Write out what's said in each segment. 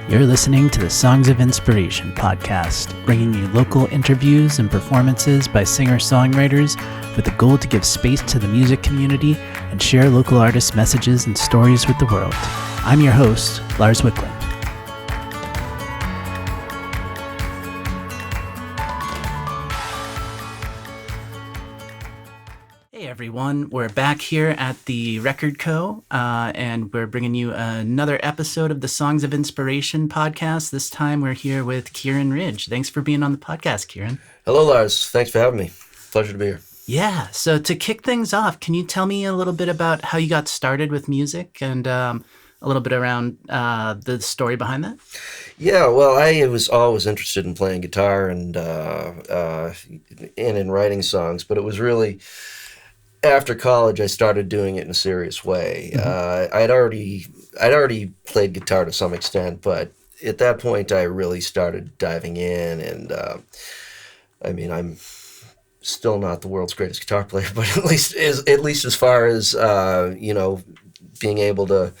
You're listening to the Songs of Inspiration podcast, bringing you local interviews and performances by singer-songwriters with the goal to give space to the music community and share local artists' messages and stories with the world. I'm your host, Lars Wickland. Hey everyone, we're back here at the Record Co. And we're bringing you another episode of the Songs of Inspiration podcast. This time we're here with Kieran Ridge. Thanks for being on the podcast, Kieran. Hello, Lars. Thanks for having me. Pleasure to be here. Yeah, so to kick things off, can you tell me a little bit about how you got started with music and a little bit around the story behind that? Yeah, well, I was always interested in playing guitar and in writing songs, but it was really after college I started doing it in a serious way. Mm-hmm. I'd already played guitar to some extent, but at that point I really started diving in, and I'm still not the world's greatest guitar player, but at least as far as being able to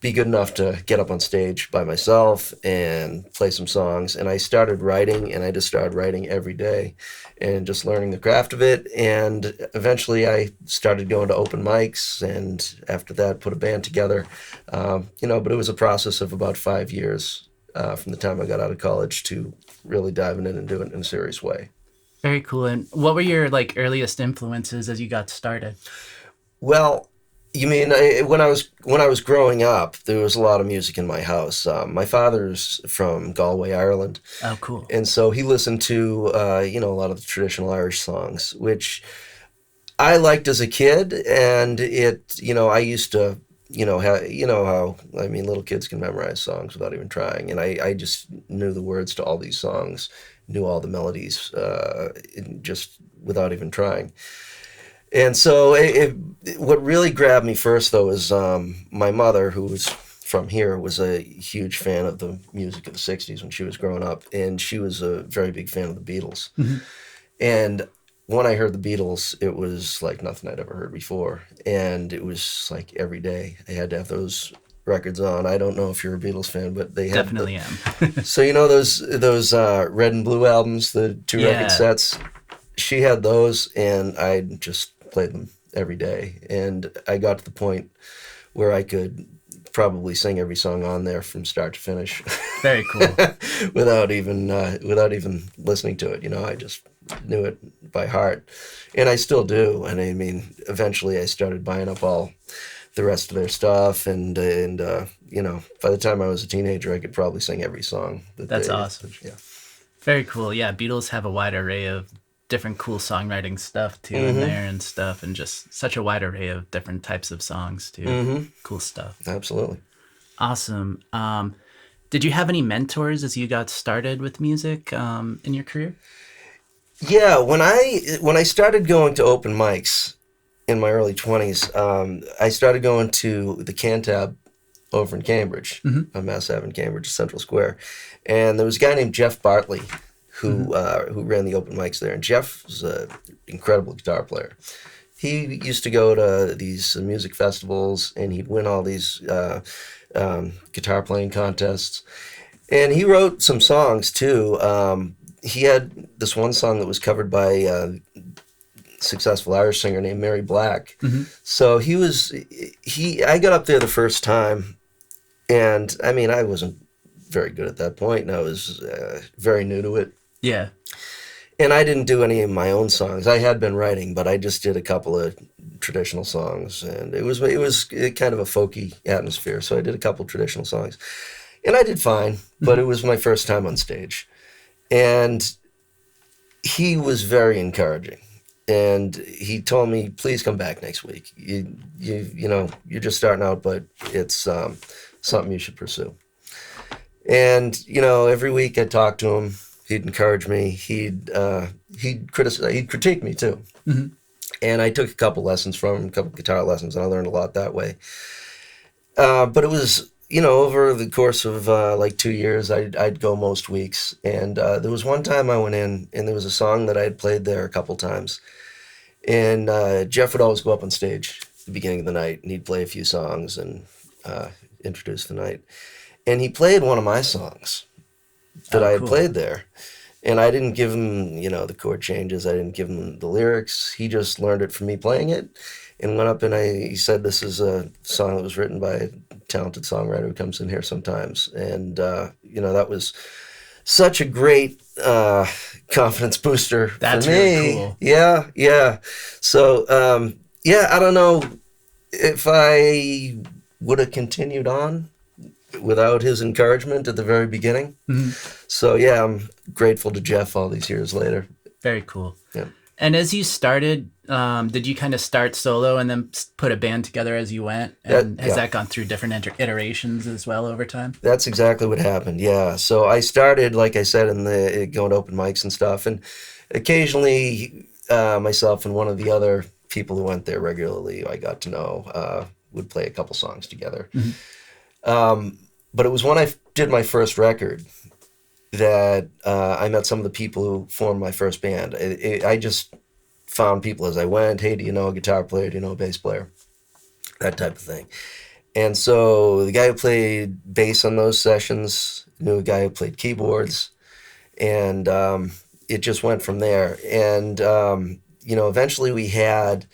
be good enough to get up on stage by myself and play some songs. And I started writing, and I just started writing every day and just learning the craft of it. And eventually I started going to open mics, and after that put a band together. But it was a process of about 5 years from the time I got out of college to really diving in and doing it in a serious way. Very cool. And what were your earliest influences as you got started? Well, you mean when I was growing up, there was a lot of music in my house. My father's from Galway, Ireland. Oh, cool. And so he listened to a lot of the traditional Irish songs, which I liked as a kid. And I used to, little kids can memorize songs without even trying. And I just knew the words to all these songs, knew all the melodies, just without even trying. And so what really grabbed me first, though, is my mother, who was from here, was a huge fan of the music of the 60s when she was growing up. And she was a very big fan of the Beatles. Mm-hmm. And when I heard the Beatles, it was like nothing I'd ever heard before. And it was like every day I had to have those records on. I don't know if you're a Beatles fan, but they had definitely am. So those red and blue albums, the two record sets. She had those, and I just played them every day. And I got to the point where I could probably sing every song on there from start to finish. Very cool. without even listening to it. I just knew it by heart, and I still do. And eventually I started buying up all the rest of their stuff, and by the time I was a teenager, I could probably sing every song. That's awesome. Yeah. Very cool. Yeah, Beatles have a wide array of different cool songwriting stuff too, mm-hmm. in there and stuff, and just such a wide array of different types of songs too. Mm-hmm. Cool stuff. Absolutely. Awesome. Did you have any mentors as you got started with music in your career? Yeah, when I started going to open mics in my early 20s, I started going to the Cantab over in Cambridge, mm-hmm. on Mass Ave in Cambridge, Central Square, and there was a guy named Jeff Bartley who ran the open mics there. And Jeff was an incredible guitar player. He used to go to these music festivals, and he'd win all these guitar playing contests. And he wrote some songs too. He had this one song that was covered by a successful Irish singer named Mary Black. Mm-hmm. So I got up there the first time, and I wasn't very good at that point, and I was very new to it. Yeah. And I didn't do any of my own songs. I had been writing, but I just did a couple of traditional songs, and it was kind of a folky atmosphere. So I did a couple of traditional songs, and I did fine. But it was my first time on stage, and he was very encouraging. And he told me, "Please come back next week. You're just starting out, but it's something you should pursue." And every week I talked to him. He'd encourage me. He'd critique me too. Mm-hmm. And I took a couple lessons from him, a couple guitar lessons, and I learned a lot that way. But it was, over the course of 2 years, I'd go most weeks. And there was one time I went in, and there was a song that I had played there a couple times. And Jeff would always go up on stage at the beginning of the night, and he'd play a few songs and introduce the night. and he played one of my songs that I had cool. played there. And I didn't give him, the chord changes. I didn't give him the lyrics. He just learned it from me playing it and went up and he said, this is a song that was written by a talented songwriter who comes in here sometimes. And, that was such a great confidence booster That's for me. really cool. Yeah. So, I don't know if I would have continued on without his encouragement at the very beginning. Mm-hmm. So yeah, I'm grateful to Jeff all these years later. Very cool. Yeah. And as you started, did you kind of start solo and then put a band together as you went? And has that gone through different iterations as well over time? That's exactly what happened. Yeah. So I started, like I said, going to open mics and stuff, and occasionally myself and one of the other people who went there regularly, I got to know, would play a couple songs together. Mm-hmm. But it was when I did my first record that I met some of the people who formed my first band. I just found people as I went. Hey, do you know a guitar player? Do you know a bass player? That type of thing. And so the guy who played bass on those sessions knew a guy who played keyboards. And it just went from there. And, eventually we had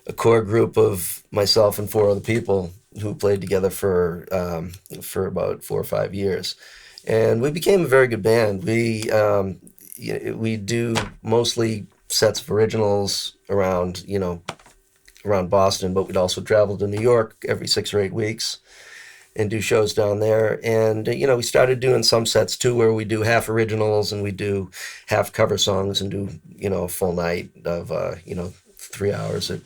a core group of myself and 4 other people who played together for about 4 or 5 years, and we became a very good band. We do mostly sets of originals around Boston, but we'd also travel to New York every 6 or 8 weeks and do shows down there. And we started doing some sets too, where we do half originals and we do half cover songs and do a full night of 3 hours at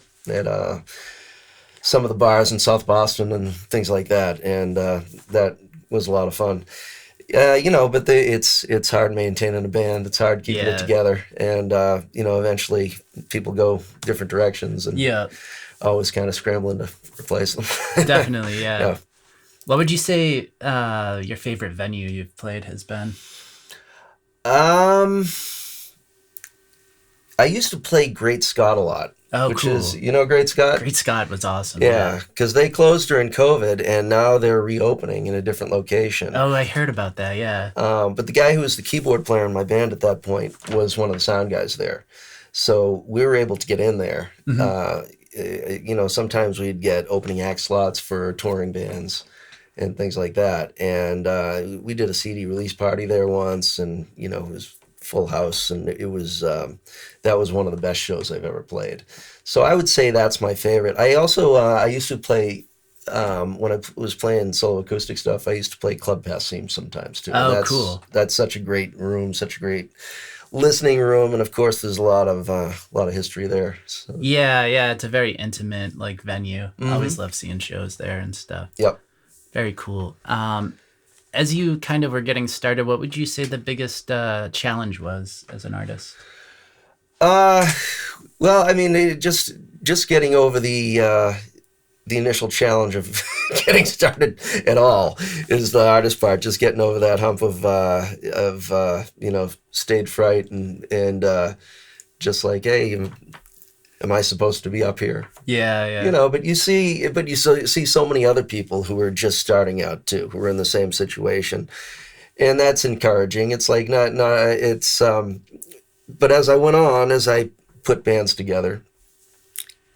some of the bars in South Boston and things like that, and that was a lot of fun. But it's hard maintaining a band. It's hard keeping it together, and eventually people go different directions, and always kind of scrambling to replace them. Definitely, yeah. What would you say your favorite venue you've played has been? I used to play Great Scott a lot. Oh, which cool. is, Great Scott? Great Scott was awesome. Yeah, because they closed during COVID, and now they're reopening in a different location. Oh, I heard about that, yeah. But the guy who was the keyboard player in my band at that point was one of the sound guys there. So we were able to get in there. Mm-hmm. Sometimes we'd get opening act slots for touring bands and things like that. And we did a CD release party there once, and, it was full house, and it was that was one of the best shows I've ever played. So I would say that's my favorite. I also I used to play when I was playing solo acoustic stuff. I used to play Club Pass themes sometimes too. Oh, cool! That's such a great room, such a great listening room, and of course there's a lot of history there. So. Yeah, it's a very intimate venue. Mm-hmm. I always love seeing shows there and stuff. Yep. Very cool. As you kind of were getting started, what would you say the biggest challenge was as an artist? Well, I mean, just getting over the initial challenge of getting started at all is the hardest part. Just getting over that hump of stage fright and just like, hey, am I supposed to be up here? Yeah. But you see so many other people who are just starting out too, who are in the same situation, and that's encouraging. It's like but as I put bands together,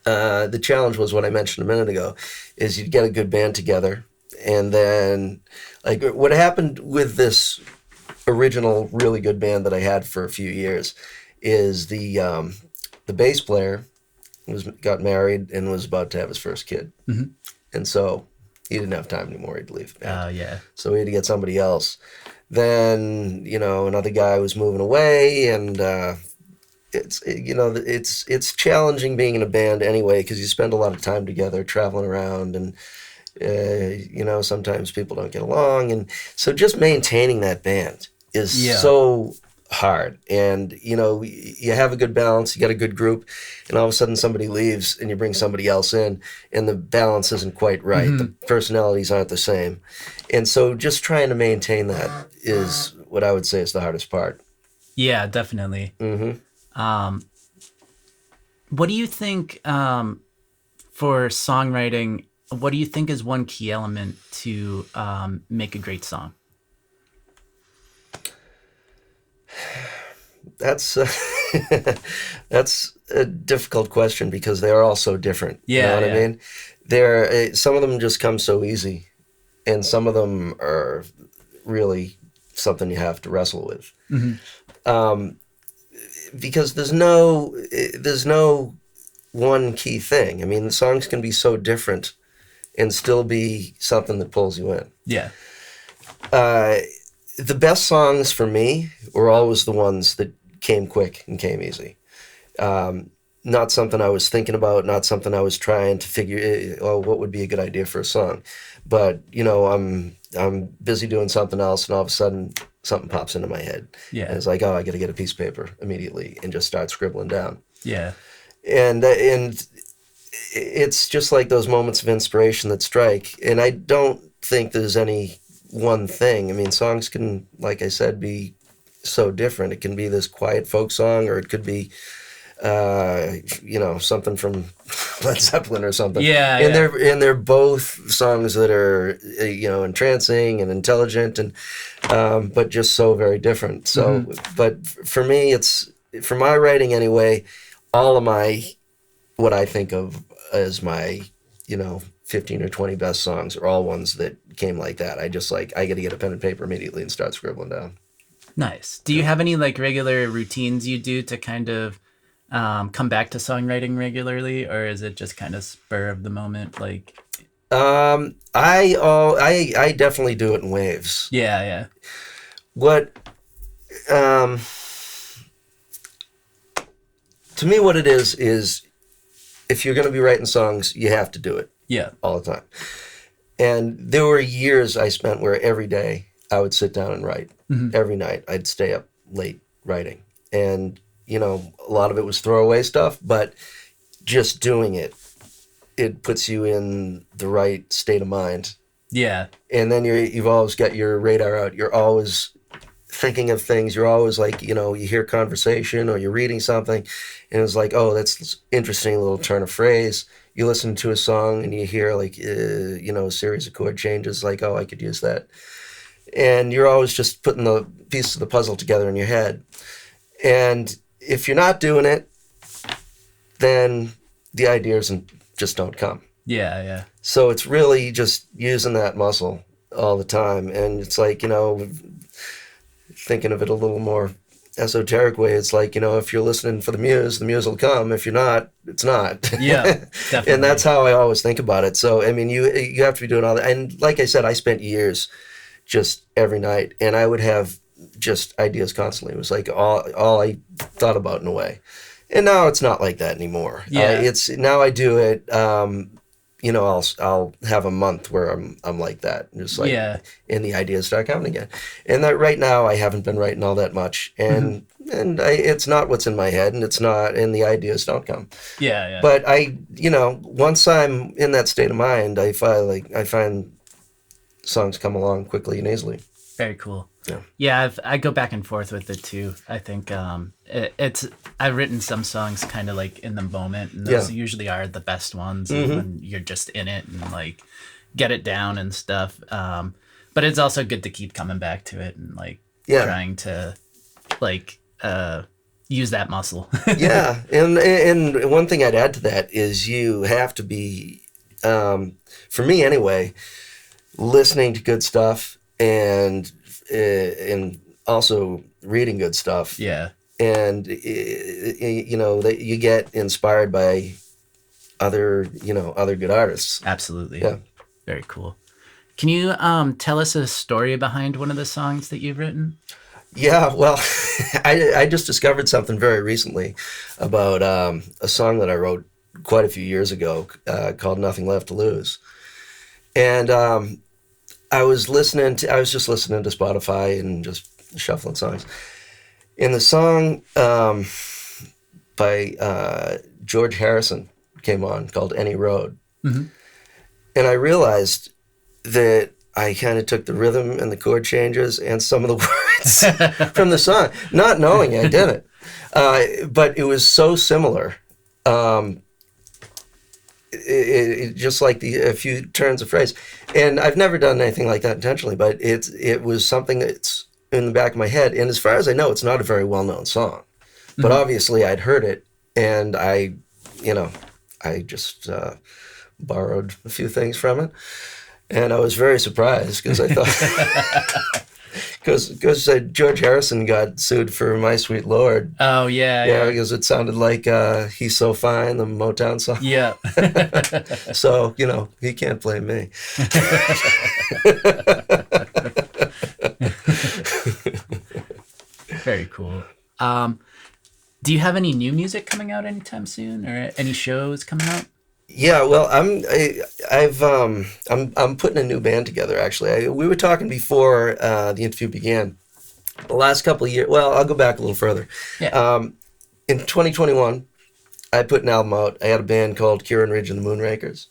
the challenge was what I mentioned a minute ago, is you'd get a good band together, and then what happened with this original really good band that I had for a few years is the bass player got married and was about to have his first kid. Mm-hmm. And so he didn't have time anymore. He'd leave the band. Yeah. So we had to get somebody else. Then, another guy was moving away, and it's challenging being in a band anyway, because you spend a lot of time together traveling around, and sometimes people don't get along, and so just maintaining that band is so hard. And you have a good balance, you got a good group, and all of a sudden somebody leaves and you bring somebody else in, and the balance isn't quite right. Mm-hmm. The personalities aren't the same, and so just trying to maintain that is what I would say is the hardest part. Yeah, definitely. Mm-hmm. What do you think for songwriting what do you think is one key element to make a great song? That's that's a difficult question because they are all so different. You know Yeah, what I yeah. mean? They're some of them just come so easy, and some of them are really something you have to wrestle with. Hmm. Because there's no one key thing. I mean, the songs can be so different and still be something that pulls you in. Yeah. Uh, the best songs for me were always the ones that came quick and came easy. Not something I was thinking about, not something I was trying to figure, oh, what would be a good idea for a song. But, I'm busy doing something else, and all of a sudden something pops into my head. And Yeah. it's like, oh, I got to get a piece of paper immediately and just start scribbling down. Yeah. And it's just like those moments of inspiration that strike. And I don't think there's any one thing. I mean, songs can, like I said, be so different. It can be this quiet folk song, or it could be, something from Led Zeppelin or something. Yeah. And Yeah. they're both songs that are, entrancing and intelligent, and but just so very different. So, but for me, for my writing anyway, all of what I think of as my, 15 or 20 best songs are all ones that came like that. I just I got to get a pen and paper immediately and start scribbling down. Nice. Do you have any like regular routines you do to kind of come back to songwriting regularly, or is it just kind of spur of the moment? Like, I definitely do it in waves. yeah, yeah, What, to me, what it is if you're going to be writing songs, you have to do it yeah, all the time. And there were years I spent where every day I would sit down and write. Every night I'd stay up late writing. And, a lot of it was throwaway stuff, but just doing it puts you in the right state of mind. yeah, And then you've always got your radar out. You're always thinking of things. You're always you hear conversation or you're reading something, and it's like, oh, that's interesting, little turn of phrase. You listen to a song and you hear a series of chord changes, like, oh, I could use that. And you're always just putting the pieces of the puzzle together in your head. And if you're not doing it, then the ideas just don't come. yeah, yeah, So it's really just using that muscle all the time. And it's thinking of it a little more esoteric way, it's like, if you're listening for the muse will come. If you're not, it's not. yeah, definitely. And that's how I always think about it. So, I mean, you have to be doing all that. And like I said, I spent years just every night, and I would have just ideas constantly. It was like all I thought about in a way. And now it's not like that anymore. Yeah. Now I do it. I'll have a month where I'm like that, just Yeah. and the ideas start coming again. And that right now I haven't been writing all that much, and it's not what's in my head, and the ideas don't come. Yeah, yeah. But once I'm in that state of mind, I find songs come along quickly and easily. Very cool. Yeah. Yeah, I go back and forth with it too. I think I've written some songs kind of like in the moment, and those usually are the best ones when you're just in it and like get it down and stuff. But it's also good to keep coming back to it and trying to use that muscle. Yeah, and one thing I'd add to that is you have to be, for me anyway, listening to good stuff and also reading good stuff. Yeah. And that you get inspired by other good artists. Absolutely. Yeah. Very cool. Can you tell us a story behind one of the songs that you've written? Yeah, well, I just discovered something very recently about a song that I wrote quite a few years ago called "Nothing Left to Lose," and I was just listening to Spotify and just shuffling songs. And the song by George Harrison came on called "Any Road," and I realized that I kind of took the rhythm and the chord changes and some of the words from the song, not knowing I did it. But it was so similar. it just like a few turns of phrase. And I've never done anything like that intentionally, but it was something that's in the back of my head. And as far as I know, it's not a very well-known song. But obviously I'd heard it, and I just borrowed a few things from it. And I was very surprised because I thought... Because George Harrison got sued for My Sweet Lord. Oh, yeah. Because it sounded like He's So Fine, the Motown song. Yeah. So, he can't blame me. Very cool. Do you have any new music coming out anytime soon, or any shows coming out? Yeah, well, I'm putting a new band together. Actually, we were talking before the interview began. The last couple of years. Well, I'll go back a little further. Yeah. In 2021, I put an album out. I had a band called Kieran Ridge and the Moonrakers,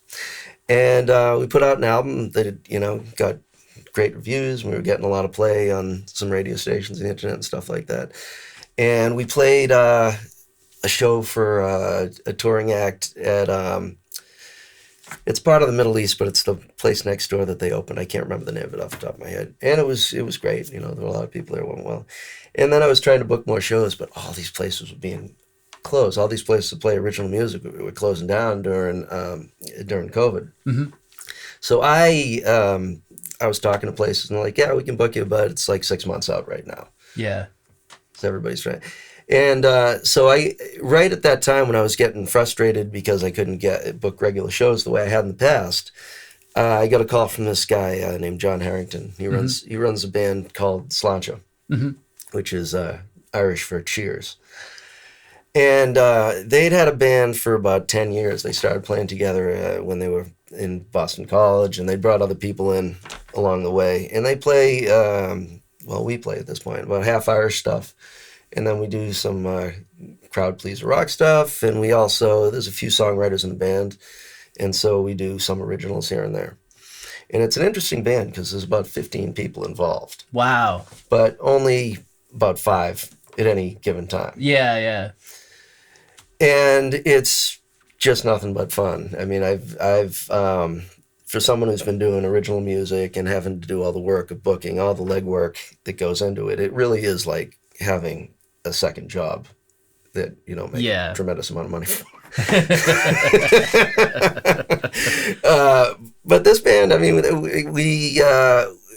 and we put out an album that got great reviews. We were getting a lot of play on some radio stations and the internet and stuff like that. And we played a show for a touring act at. It's part of the Middle East, but it's the place next door that they opened. I can't remember the name of it off the top of my head. And it was great. There were a lot of people there. It went well. And then I was trying to book more shows, but all these places were being closed. All these places to play original music were closing down during COVID. Mm-hmm. So I was talking to places, and they're like, yeah, we can book you, but it's like 6 months out right now. Yeah. So everybody's trying. And so right at that time when I was getting frustrated because I couldn't book regular shows the way I had in the past, I got a call from this guy named John Harrington. He runs a band called Sláinte, which is Irish for cheers. And they'd had a band for about 10 years. They started playing together when they were in Boston College, and they brought other people in along the way. And they play, we play at this point, about half Irish stuff. And then we do some crowd pleaser rock stuff, and there's a few songwriters in the band, and so we do some originals here and there. And it's an interesting band because there's about 15 people involved. Wow. But only about 5 at any given time. Yeah. And it's just nothing but fun. I mean, I've for someone who's been doing original music and having to do all the work of booking, all the legwork that goes into it, it really is like having a second job that make a tremendous amount of money for. But this band, I mean, we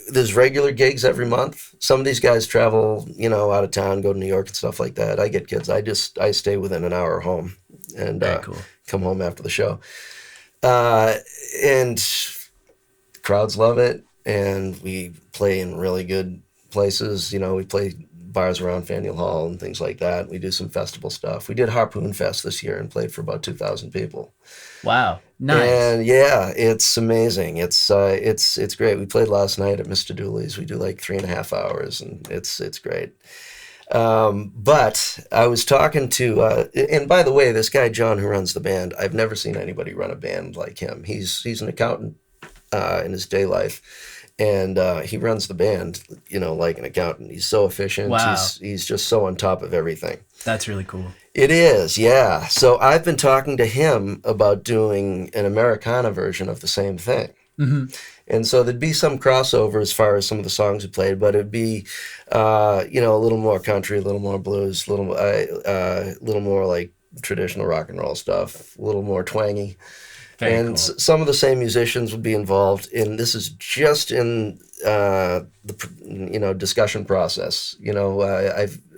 there's regular gigs every month. Some of these guys travel, out of town, go to New York and stuff like that. I get kids. I stay within an hour home and cool. Come home after the show. And crowds love it, and we play in really good places. We play bars around Faneuil Hall and things like that. We do some festival stuff. We did Harpoon Fest this year and played for about 2,000 people. Wow, nice. And yeah, it's amazing. It's great. We played last night at Mr. Dooley's. We do like 3.5 hours, and it's great. But I was talking to, and by the way, this guy John who runs the band, I've never seen anybody run a band like him. He's an accountant in his day life. And he runs the band, like an accountant. He's so efficient. Wow. He's just so on top of everything. That's really cool. It is, yeah. So I've been talking to him about doing an Americana version of the same thing. Mm-hmm. And so there'd be some crossover as far as some of the songs we played, but it'd be, a little more country, a little more blues, a little more like traditional rock and roll stuff, a little more twangy. Very cool. Some of the same musicians would be involved, and this is just in the discussion process.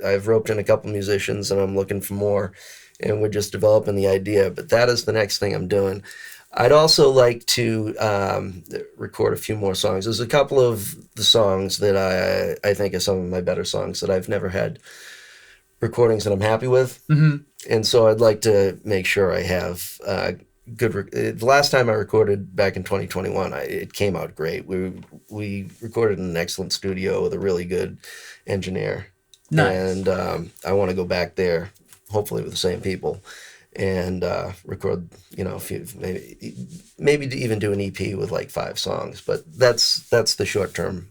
I've roped in a couple musicians, and I'm looking for more, and we're just developing the idea. But that is the next thing I'm doing. I'd also like to record a few more songs. There's a couple of the songs that I think are some of my better songs that I've never had recordings that I'm happy with, and so I'd like to make sure I have. The last time I recorded back in 2021, it came out great. We recorded in an excellent studio with a really good engineer. Nice. And I want to go back there, hopefully with the same people, and record, a few, maybe to even do an EP with like 5 songs. But that's the short-term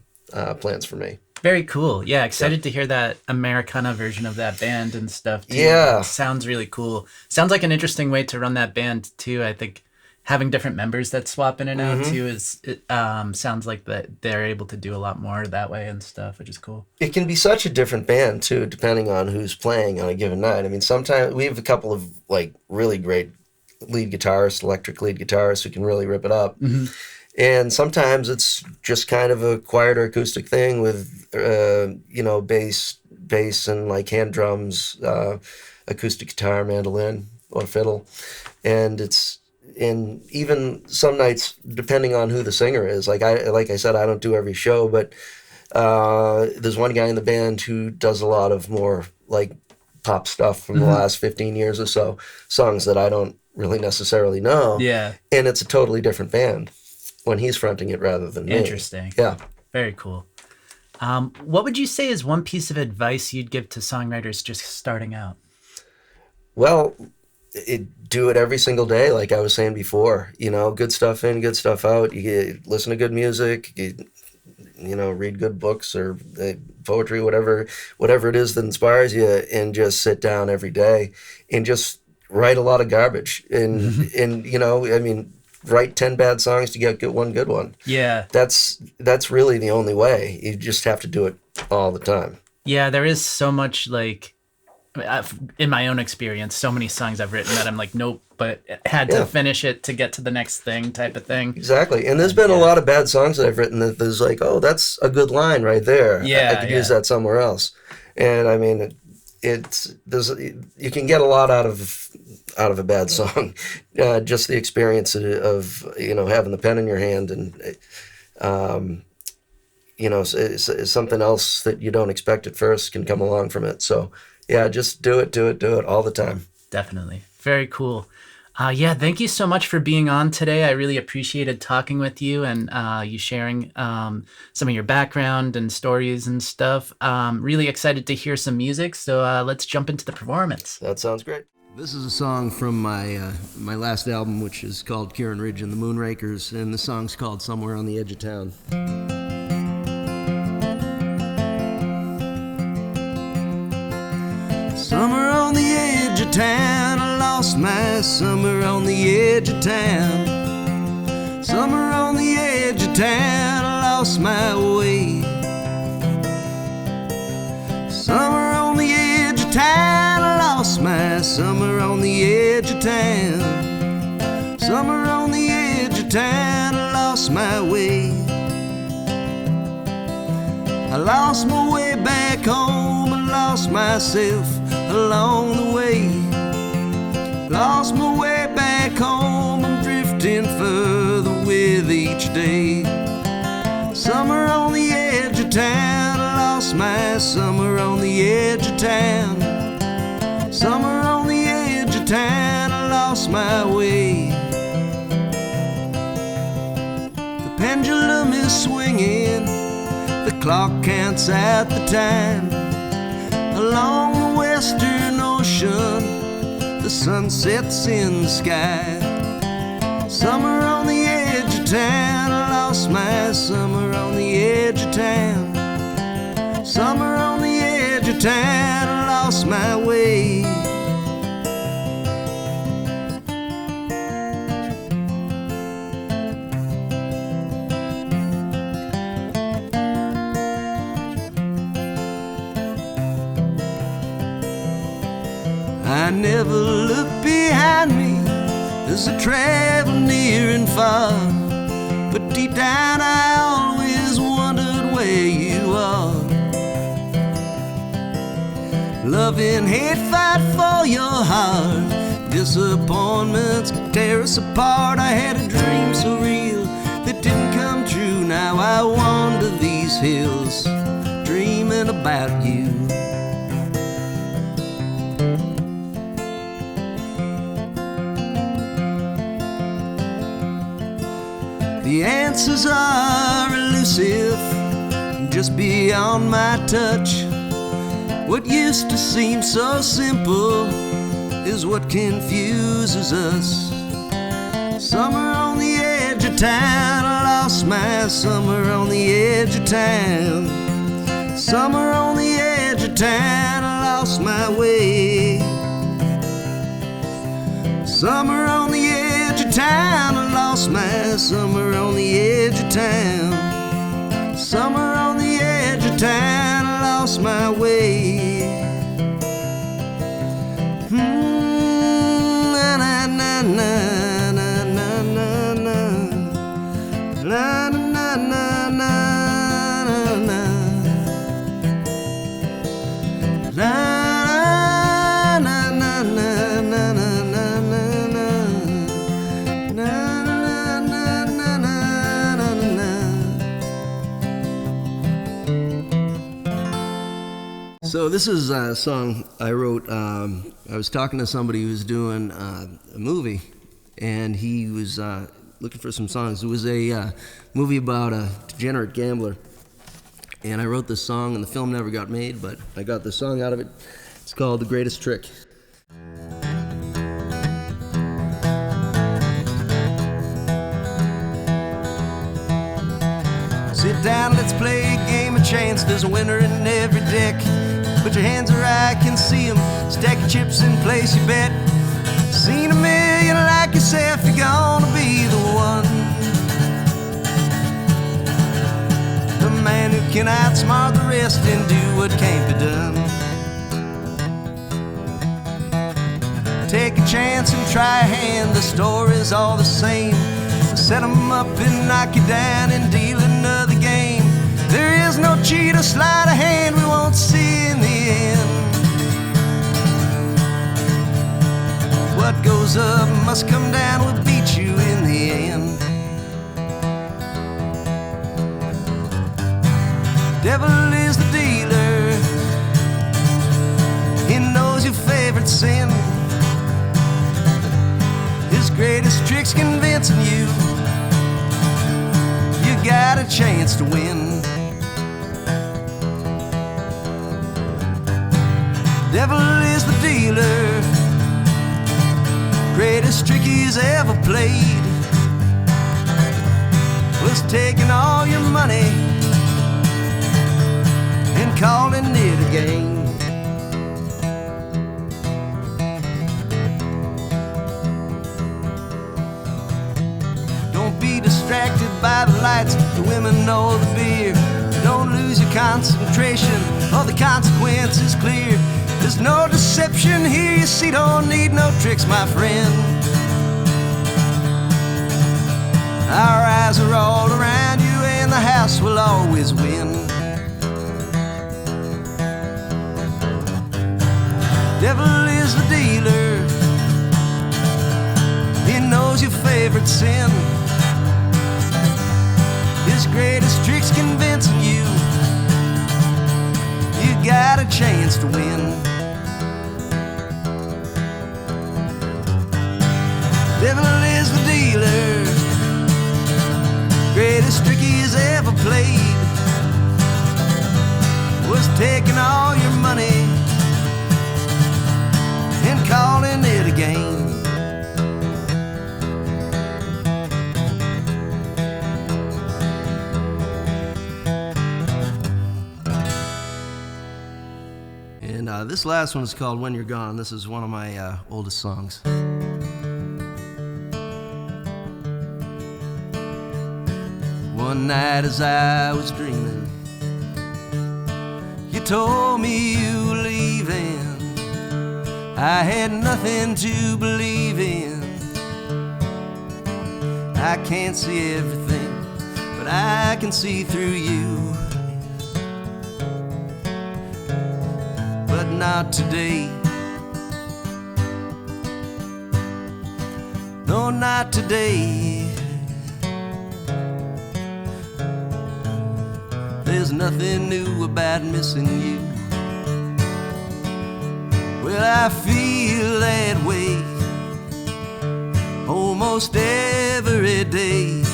plans for me. Very cool. Yeah, excited to hear that Americana version of that band and stuff too. Yeah. Sounds really cool. Sounds like an interesting way to run that band too. I think having different members that swap in and out Mm-hmm. too is it sounds like that they're able to do a lot more that way and stuff, which is cool. It can be such a different band too, depending on who's playing on a given night. I mean, sometimes we have a couple of like really great lead guitarists, electric lead guitarists who can really rip it up. Mm-hmm. And sometimes it's just kind of a quieter acoustic thing with, bass and like hand drums, acoustic guitar, mandolin, or fiddle. And even some nights, depending on who the singer is, like I said, I don't do every show, but there's one guy in the band who does a lot of more like pop stuff from the last 15 years or so, songs that I don't really necessarily know. Yeah. And it's a totally different band when he's fronting it rather than me. Interesting. Yeah. Very cool. What would you say is one piece of advice you'd give to songwriters just starting out? Well, do it every single day, like I was saying before. Good stuff in, good stuff out. You listen to good music. You read good books or poetry, whatever it is that inspires you, and just sit down every day and just write a lot of garbage. And write 10 bad songs to get one good one. Yeah. That's really the only way. You just have to do it all the time. Yeah, there is so much like, in my own experience, so many songs I've written that I'm like, nope, but had to finish it to get to the next thing type of thing. Exactly. And there's been a lot of bad songs that I've written that there's like, oh, that's a good line right there. Yeah, I could use that somewhere else. And I mean, you can get a lot out of a bad song. Just the experience of having the pen in your hand and something else that you don't expect at first can come along from it. So yeah, just do it all the time. Definitely. Very cool. Thank you so much for being on today. I really appreciated talking with you and you sharing some of your background and stories and stuff. Really excited to hear some music, so let's jump into the performance. That sounds great. This is a song from my last album, which is called Kieran Ridge and the Moonrakers, and the song's called Somewhere on the Edge of Town. Somewhere on the edge of town, I lost my summer on the edge of town. Somewhere on the edge of town, I lost my way. Somewhere on the edge of town, I lost my summer on the edge of town. Somewhere on the edge of town, I lost my way. I lost my way back home, I lost myself along the way. Lost my way back home, I'm drifting further with each day. Summer on the edge of town, I lost my summer on the edge of town. Summer on the edge of town, I lost my way. The pendulum is swinging, the clock counts out the time. Along the western ocean, the sun sets in the sky. Summer on the edge of town, I lost my summer on the edge of town. Summer on the edge of town, I lost my way. I never look behind me as I travel near and far, but deep down I always wondered where you are. Love and hate fight for your heart, disappointments tear us apart. I had a dream so real that didn't come true. Now I wander these hills dreaming about you. The answers are elusive, just beyond my touch. What used to seem so simple is what confuses us. Summer on the edge of town, I lost my summer on the edge of town. Summer on the edge of town, I lost my way. Summer on the edge of town, lost my summer on the edge of town. Summer on the edge of town, I lost my way. Na na na na na na na na na na na na na na. So this is a song I wrote. I was talking to somebody who was doing a movie, and he was looking for some songs. It was a movie about a degenerate gambler, and I wrote this song, and the film never got made, but I got this song out of it. It's called The Greatest Trick. Sit down, let's play a game of chance. There's a winner in every deck. Put your hands where I can see them. Stack your chips in place, you bet. Seen a million like yourself, you're gonna be the one. The man who can outsmart the rest and do what can't be done. Take a chance and try a hand, the story's all the same. Set 'em up and knock you down and deal another game. There is no cheat or sleight of hand we won't see in the end. What goes up must come down, will beat you in the end. Devil is the dealer, he knows your favorite sin. His greatest trick's convincing you you got a chance to win. Devil is the dealer, greatest trick he's ever played was taking all your money and calling it a game. Don't be distracted by the lights, the women or the beer. Don't lose your concentration or the consequence is clear. There's no deception here, you see, don't need no tricks, my friend. Our eyes are all around you and the house will always win. Devil is the dealer, he knows your favorite sin. His greatest trick's convincing you you got a chance to win. Devil is the dealer, greatest trick he's ever played was taking all your money and calling it a game. And this last one is called When You're Gone. This is one of my oldest songs. One night as I was dreaming, you told me you were leaving. I had nothing to believe in. I can't see everything, but I can see through you. But not today. No, not today. There's nothing new about missing you. Well, I feel that way almost every day.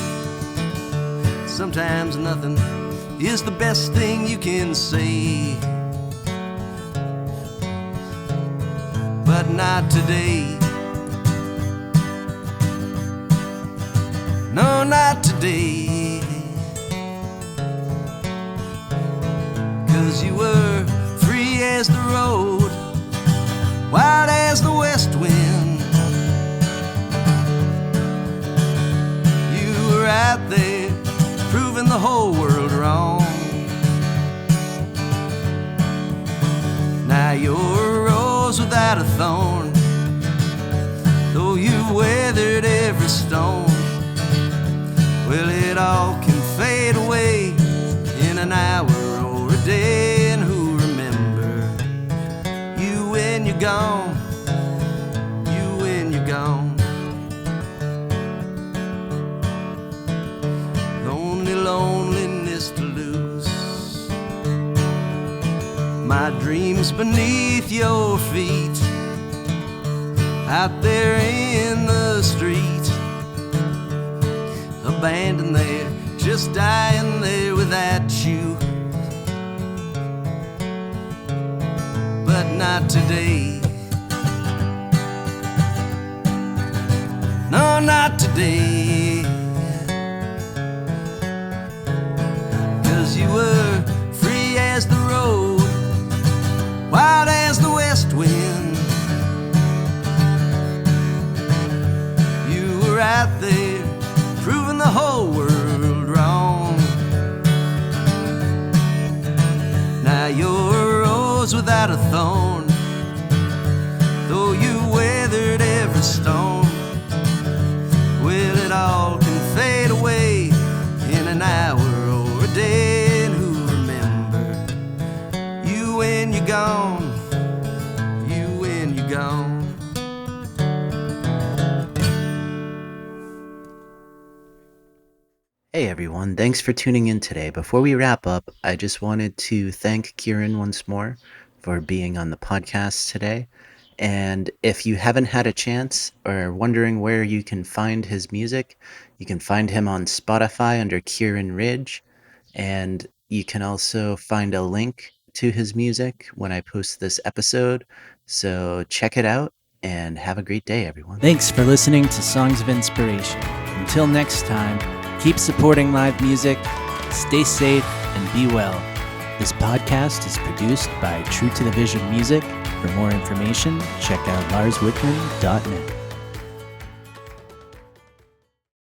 Sometimes nothing is the best thing you can say. But not today. No, not today. 'Cause you were free as the road, wild as the west wind. the whole world wrong. Now you're a rose without a thorn, though you weathered every stone. Well, it all can fade away in an hour or a day, and who remember you when you're gone, you when you're gone. Only loneliness to lose, my dreams beneath your feet, out there in the street, abandoned there, just dying there without you. But not today, no, not today, 'cause you were free as the road, wild as the west wind. You were out there proving the whole world wrong. Now you're a rose without a thorn, though you weathered every stone. Well, it all can fade away in an hour or a day, and who remember you when you're gone, you when you're gone. Hey everyone, thanks for tuning in today. Before we wrap up, I just wanted to thank Kieran once more for being on the podcast today. And if you haven't had a chance or are wondering where you can find his music, you can find him on Spotify under Kieran Ridge. And you can also find a link to his music when I post this episode. So check it out and have a great day, everyone. Thanks for listening to Songs of Inspiration. Until next time, keep supporting live music, stay safe, and be well. This podcast is produced by True to the Vision Music. For more information, check out larswickman.net.